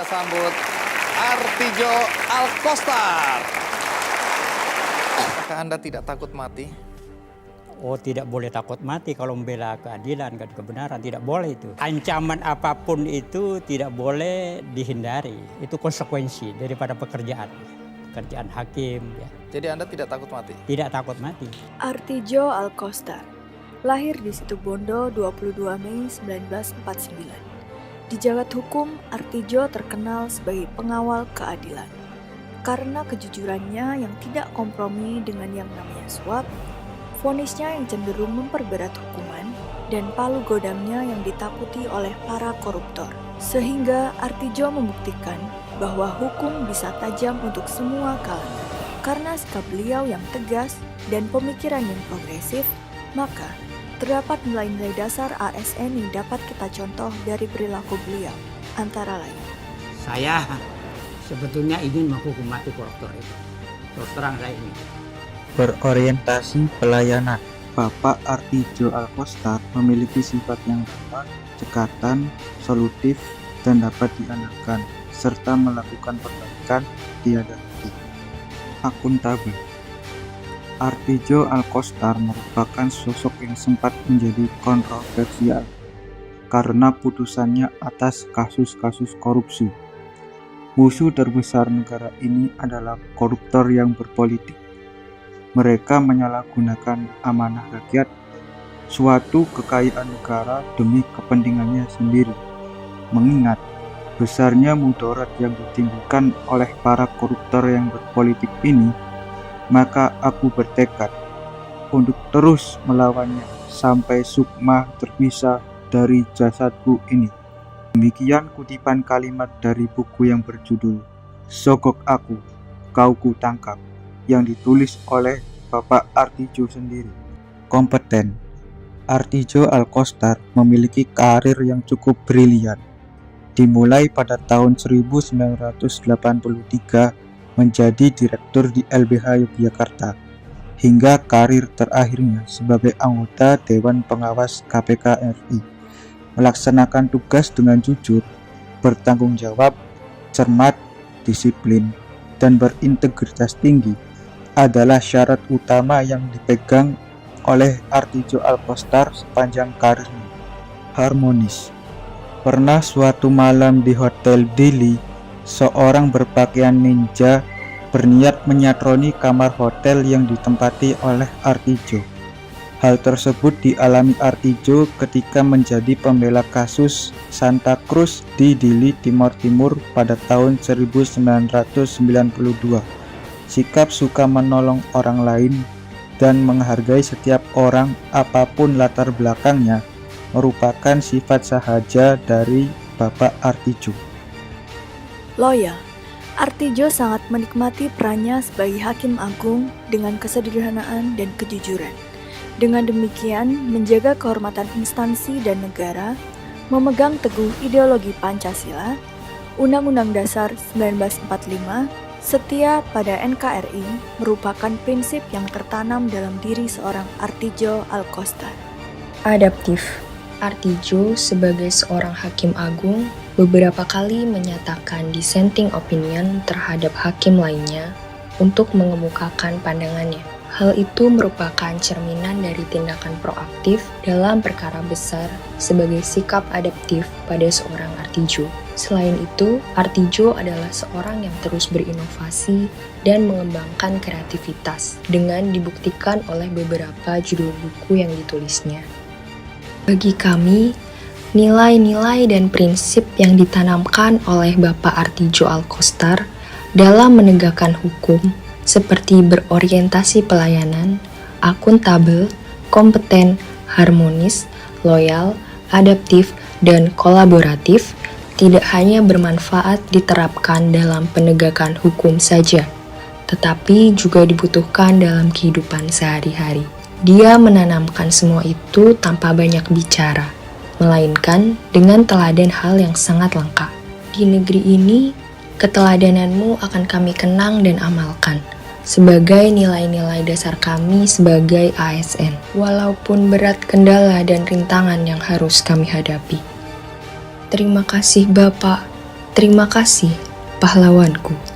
kita sambut Artijo Alkostar. Apakah Anda tidak takut mati? Oh, tidak boleh takut mati kalau membela keadilan dan kebenaran, tidak boleh itu. Ancaman apapun itu tidak boleh dihindari. Itu konsekuensi daripada pekerjaan hakim. Ya. Jadi Anda tidak takut mati? Tidak takut mati. Artijo Alkostar lahir di Situbondo 22 Mei 1949. Di jagat hukum, Artijo terkenal sebagai pengawal keadilan. Karena kejujurannya yang tidak kompromi dengan yang namanya suap, vonisnya yang cenderung memperberat hukuman, dan palu godamnya yang ditakuti oleh para koruptor. Sehingga Artijo membuktikan bahwa hukum bisa tajam untuk semua kalangan. Karena sikap beliau yang tegas dan pemikiran yang progresif, maka terdapat nilai-nilai dasar ASN yang dapat kita contoh dari perilaku beliau, antara lain. Saya sebetulnya ingin menghukum mati koruptor itu. Terus terang saya ini. Berorientasi pelayanan. Bapak Artijo Alkostar memiliki sifat yang ramah, cekatan, solutif, dan dapat diandalkan, serta melakukan perbaikan tiada henti. Akuntabel. Artijo Alkostar merupakan sosok yang sempat menjadi kontroversial karena putusannya atas kasus-kasus korupsi. Musuh terbesar negara ini adalah koruptor yang berpolitik. Mereka menyalahgunakan amanah rakyat, suatu kekayaan negara demi kepentingannya sendiri. Mengingat besarnya mudarat yang ditimbulkan oleh para koruptor yang berpolitik ini, maka aku bertekad untuk terus melawannya sampai sukma terpisah dari jasadku ini. Demikian kutipan kalimat dari buku yang berjudul Sogok Aku, Kau Ku Tangkap, yang ditulis oleh Bapak Artijo sendiri. Kompeten. Artijo Alkostar memiliki karir yang cukup brilian. Dimulai pada tahun 1983 menjadi direktur di LBH Yogyakarta, hingga karir terakhirnya sebagai anggota Dewan Pengawas KPK RI. Melaksanakan tugas dengan jujur, bertanggung jawab, cermat, disiplin, dan berintegritas tinggi adalah syarat utama yang dipegang oleh Artijo Alkostar sepanjang karirnya. Harmonis. Pernah suatu malam di Hotel Dili, seorang berpakaian ninja berniat menyatroni kamar hotel yang ditempati oleh Artijo. Hal tersebut dialami Artijo ketika menjadi pembela kasus Santa Cruz di Dili, Timor Timur pada tahun 1992. Sikap suka menolong orang lain dan menghargai setiap orang apapun latar belakangnya merupakan sifat sahaja dari Bapak Artijo. Loyal. Artijo sangat menikmati perannya sebagai hakim agung dengan kesederhanaan dan kejujuran. Dengan demikian, menjaga kehormatan instansi dan negara, memegang teguh ideologi Pancasila, Undang-Undang Dasar 1945, setia pada NKRI merupakan prinsip yang tertanam dalam diri seorang Artijo Alkostar. Adaptif. Artijo sebagai seorang hakim agung beberapa kali menyatakan dissenting opinion terhadap hakim lainnya untuk mengemukakan pandangannya. Hal itu merupakan cerminan dari tindakan proaktif dalam perkara besar sebagai sikap adaptif pada seorang Artijo. Selain itu, Artijo adalah seorang yang terus berinovasi dan mengembangkan kreativitas dengan dibuktikan oleh beberapa judul buku yang ditulisnya. Bagi kami, nilai-nilai dan prinsip yang ditanamkan oleh Bapak Artijo Alkostar dalam menegakkan hukum seperti berorientasi pelayanan, akuntabel, kompeten, harmonis, loyal, adaptif, dan kolaboratif tidak hanya bermanfaat diterapkan dalam penegakan hukum saja, tetapi juga dibutuhkan dalam kehidupan sehari-hari. Dia menanamkan semua itu tanpa banyak bicara, melainkan dengan teladan hal yang sangat langka. Di negeri ini, keteladananmu akan kami kenang dan amalkan sebagai nilai-nilai dasar kami sebagai ASN, walaupun berat kendala dan rintangan yang harus kami hadapi. Terima kasih Bapak, Terima kasih, pahlawanku.